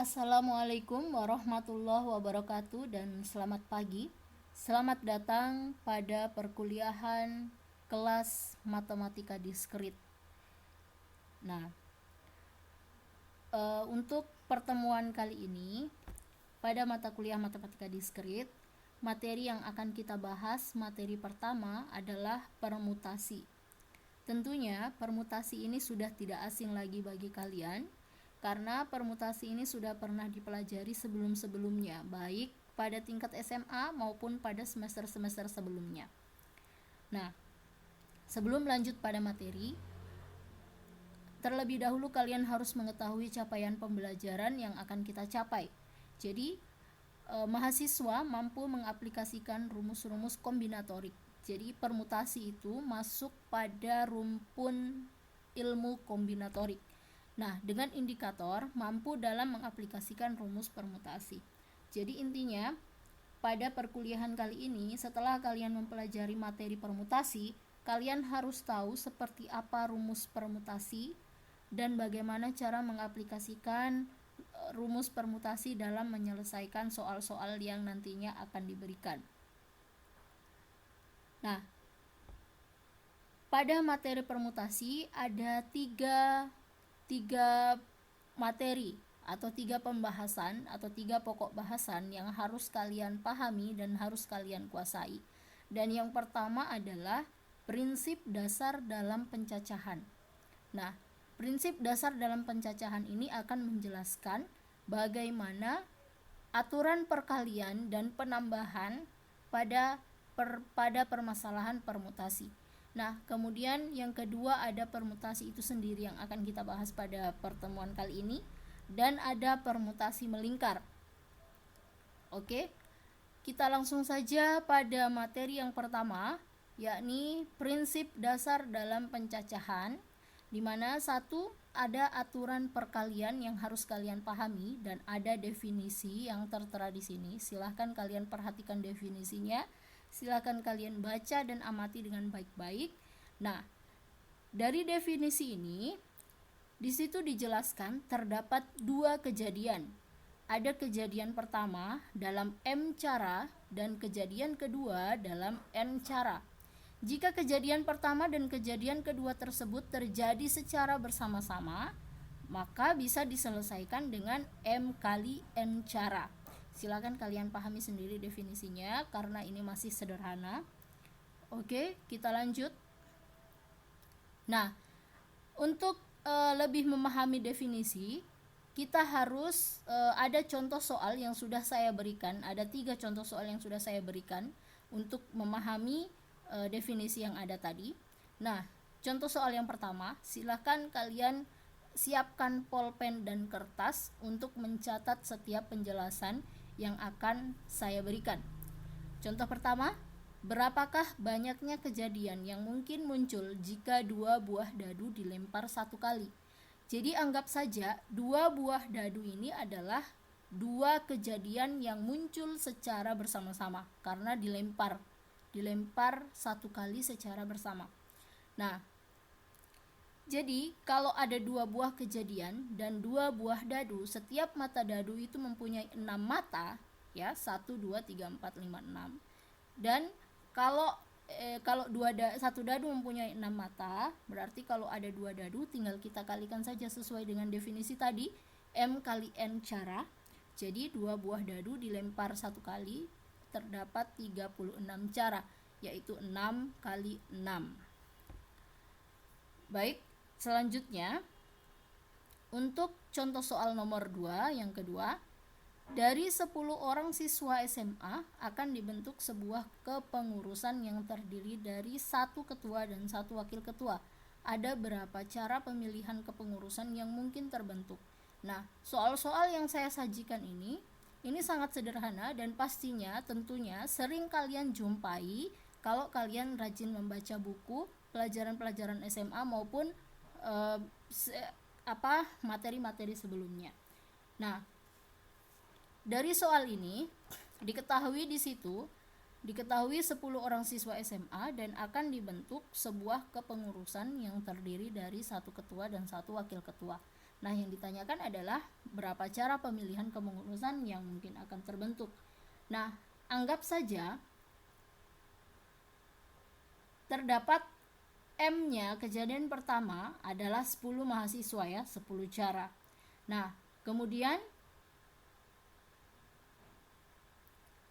Assalamualaikum warahmatullahi wabarakatuh dan selamat pagi. Selamat datang pada perkuliahan kelas matematika diskrit. Nah, untuk pertemuan kali ini pada mata kuliah matematika diskrit, materi yang akan kita bahas, materi pertama adalah permutasi. Tentunya permutasi ini sudah tidak asing lagi bagi kalian, karena permutasi ini sudah pernah dipelajari sebelum-sebelumnya, baik pada tingkat SMA maupun pada semester-semester sebelumnya. Nah, sebelum lanjut pada materi, terlebih dahulu kalian harus mengetahui capaian pembelajaran yang akan kita capai. Jadi, mahasiswa mampu mengaplikasikan rumus-rumus kombinatorik. Jadi, permutasi itu masuk pada rumpun ilmu kombinatorik. Nah, dengan indikator mampu dalam mengaplikasikan rumus permutasi. Jadi intinya, pada perkuliahan kali ini, setelah kalian mempelajari materi permutasi, kalian harus tahu seperti apa rumus permutasi dan bagaimana cara mengaplikasikan rumus permutasi dalam menyelesaikan soal-soal yang nantinya akan diberikan. Nah, pada materi permutasi ada tiga materi atau tiga pembahasan atau tiga pokok bahasan yang harus kalian pahami dan harus kalian kuasai. Dan yang pertama adalah prinsip dasar dalam pencacahan. Nah, prinsip dasar dalam pencacahan ini akan menjelaskan bagaimana aturan perkalian dan penambahan pada permasalahan permutasi. Nah, kemudian yang kedua ada permutasi itu sendiri yang akan kita bahas pada pertemuan kali ini, dan ada permutasi melingkar. Oke, kita langsung saja pada materi yang pertama, yakni prinsip dasar dalam pencacahan, di mana satu ada aturan perkalian yang harus kalian pahami dan ada definisi yang tertera di sini. Silahkan kalian perhatikan definisinya. Silakan kalian baca dan amati dengan baik-baik. Nah, dari definisi ini, di situ dijelaskan terdapat dua kejadian. Ada kejadian pertama dalam M cara dan kejadian kedua dalam N cara. Jika kejadian pertama dan kejadian kedua tersebut terjadi secara bersama-sama, maka bisa diselesaikan dengan M kali N cara. Silakan kalian pahami sendiri definisinya karena ini masih sederhana. Oke, kita lanjut. Nah, untuk lebih memahami definisi, kita harus ada contoh soal yang sudah saya berikan. Ada 3 contoh soal yang sudah saya berikan untuk memahami definisi yang ada tadi. Nah, contoh soal yang pertama, silakan kalian siapkan pulpen dan kertas untuk mencatat setiap penjelasan yang akan saya berikan. Contoh pertama, berapakah banyaknya kejadian yang mungkin muncul jika 2 buah dadu dilempar 1 kali? Jadi anggap saja 2 buah dadu ini adalah 2 kejadian yang muncul secara bersama-sama karena dilempar 1 kali secara bersama. Nah, jadi kalau ada 2 buah kejadian dan 2 buah dadu, setiap mata dadu itu mempunyai 6 mata, ya, 1, 2, 3, 4, 5, 6. Dan kalau satu dadu mempunyai 6 mata, berarti kalau ada 2 dadu tinggal kita kalikan saja sesuai dengan definisi tadi, M kali N cara. Jadi 2 buah dadu dilempar 1 kali, terdapat 36 cara, yaitu 6 kali 6. Baik, selanjutnya untuk contoh soal nomor 2 yang kedua, dari 10 orang siswa SMA akan dibentuk sebuah kepengurusan yang terdiri dari 1 ketua dan 1 wakil ketua. Ada berapa cara pemilihan kepengurusan yang mungkin terbentuk? Nah, soal-soal yang saya sajikan ini sangat sederhana dan pastinya tentunya sering kalian jumpai kalau kalian rajin membaca buku pelajaran-pelajaran SMA maupun materi-materi sebelumnya. Nah, dari soal ini diketahui 10 orang siswa SMA dan akan dibentuk sebuah kepengurusan yang terdiri dari 1 ketua dan 1 wakil ketua. Nah, yang ditanyakan adalah berapa cara pemilihan kepengurusan yang mungkin akan terbentuk. Nah, anggap saja terdapat M-nya kejadian pertama adalah 10 mahasiswa ya, 10 cara. Nah, kemudian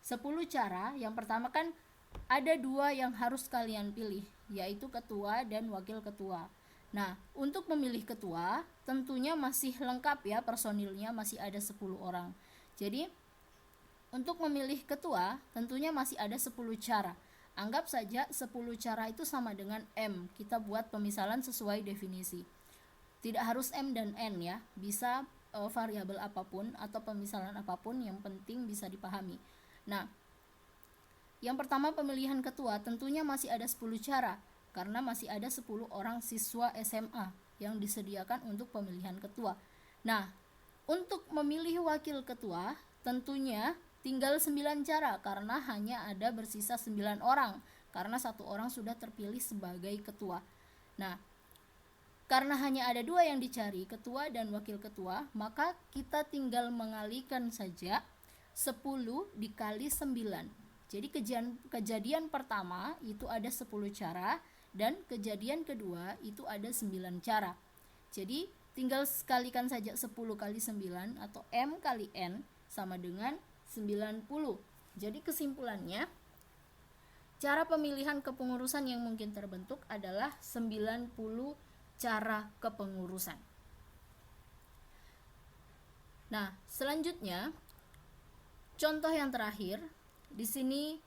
10 cara, yang pertama kan ada 2 yang harus kalian pilih, yaitu ketua dan wakil ketua. Nah, untuk memilih ketua, tentunya masih lengkap ya, personilnya masih ada 10 orang. Jadi, untuk memilih ketua, tentunya masih ada 10 cara. Anggap saja 10 cara itu sama dengan M. Kita buat pemisalan sesuai definisi. Tidak harus M dan N ya, bisa variabel apapun atau pemisalan apapun, yang penting bisa dipahami. Nah, yang pertama pemilihan ketua, tentunya masih ada 10 cara, karena masih ada 10 orang siswa SMA yang disediakan untuk pemilihan ketua. Nah, untuk memilih wakil ketua, tentunya tinggal 9 cara, karena hanya ada bersisa 9 orang, karena 1 orang sudah terpilih sebagai ketua. Nah, karena hanya ada 2 yang dicari, ketua dan wakil ketua, maka kita tinggal mengalihkan saja 10 dikali 9. Jadi kejadian pertama itu ada 10 cara, dan kejadian kedua itu ada 9 cara. Jadi tinggal sekalikan saja 10 kali 9 atau M kali N sama dengan 90. Jadi kesimpulannya, cara pemilihan kepengurusan yang mungkin terbentuk adalah 90 cara kepengurusan. Nah, selanjutnya contoh yang terakhir di sini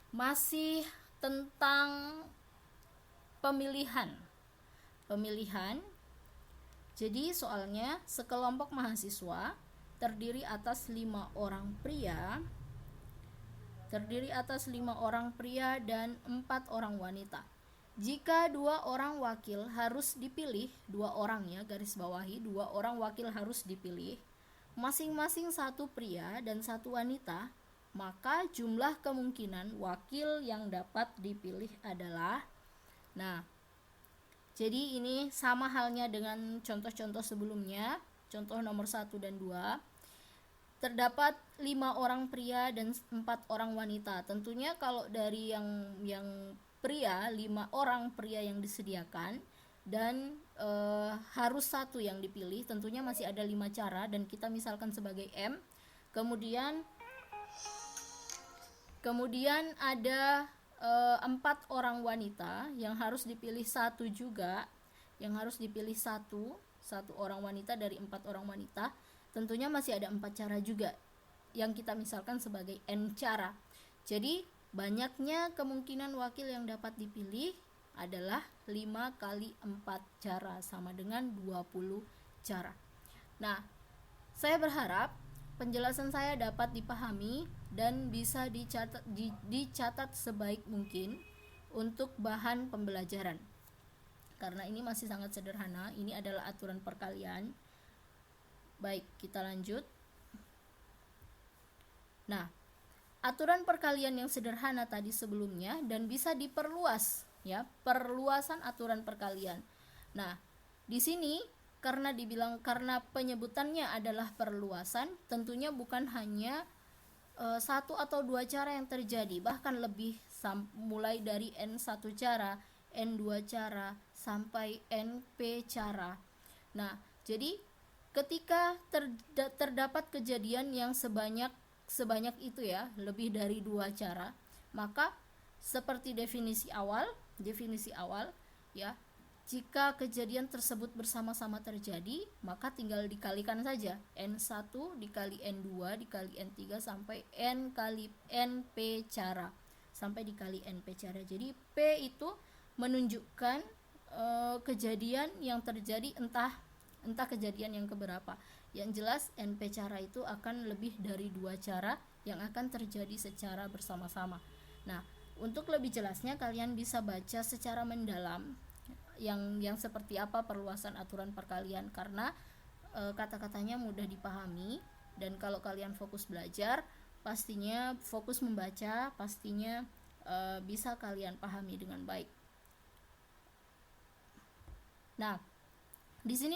masih tentang pemilihan. Jadi soalnya sekelompok mahasiswa terdiri atas 5 orang pria dan 4 orang wanita. Jika 2 orang wakil harus dipilih, 2 orang ya, garis bawahi, 2 orang wakil harus dipilih, masing-masing 1 pria dan 1 wanita, maka jumlah kemungkinan wakil yang dapat dipilih adalah, nah, jadi ini sama halnya dengan contoh-contoh sebelumnya, contoh nomor 1 dan 2. Terdapat 5 orang pria dan 4 orang wanita. Tentunya kalau dari yang pria, 5 orang pria yang disediakan, dan harus 1 yang dipilih, tentunya masih ada 5 cara, dan kita misalkan sebagai M. Kemudian ada 4 orang wanita yang harus dipilih 1 juga, satu orang wanita dari 4 orang wanita. Tentunya masih ada 4 cara juga yang kita misalkan sebagai N cara. Jadi banyaknya kemungkinan wakil yang dapat dipilih adalah 5 kali 4 cara sama dengan 20 cara. Nah, saya berharap penjelasan saya dapat dipahami dan bisa dicatat sebaik mungkin untuk bahan pembelajaran. Karena ini masih sangat sederhana, ini adalah aturan perkalian. Baik, kita lanjut. Nah, aturan perkalian yang sederhana tadi sebelumnya dan bisa diperluas ya, perluasan aturan perkalian. Nah, di sini karena penyebutannya adalah perluasan, tentunya bukan hanya 1 atau 2 cara yang terjadi, bahkan lebih, mulai dari N1 cara, N2 cara, sampai NP cara. Nah, jadi ketika terdapat kejadian yang sebanyak itu ya, lebih dari 2 cara, maka seperti definisi awal ya, jika kejadian tersebut bersama-sama terjadi, maka tinggal dikalikan saja, N1 dikali N2 dikali N3 sampai N kali NP cara, sampai dikali NP cara. Jadi P itu menunjukkan kejadian yang terjadi, entah kejadian yang keberapa. Yang jelas NP cara itu akan lebih dari 2 cara yang akan terjadi secara bersama-sama. Nah, untuk lebih jelasnya kalian bisa baca secara mendalam yang seperti apa perluasan aturan perkalian, karena kata-katanya mudah dipahami, dan kalau kalian fokus belajar, pastinya fokus membaca, pastinya bisa kalian pahami dengan baik. Nah, di sini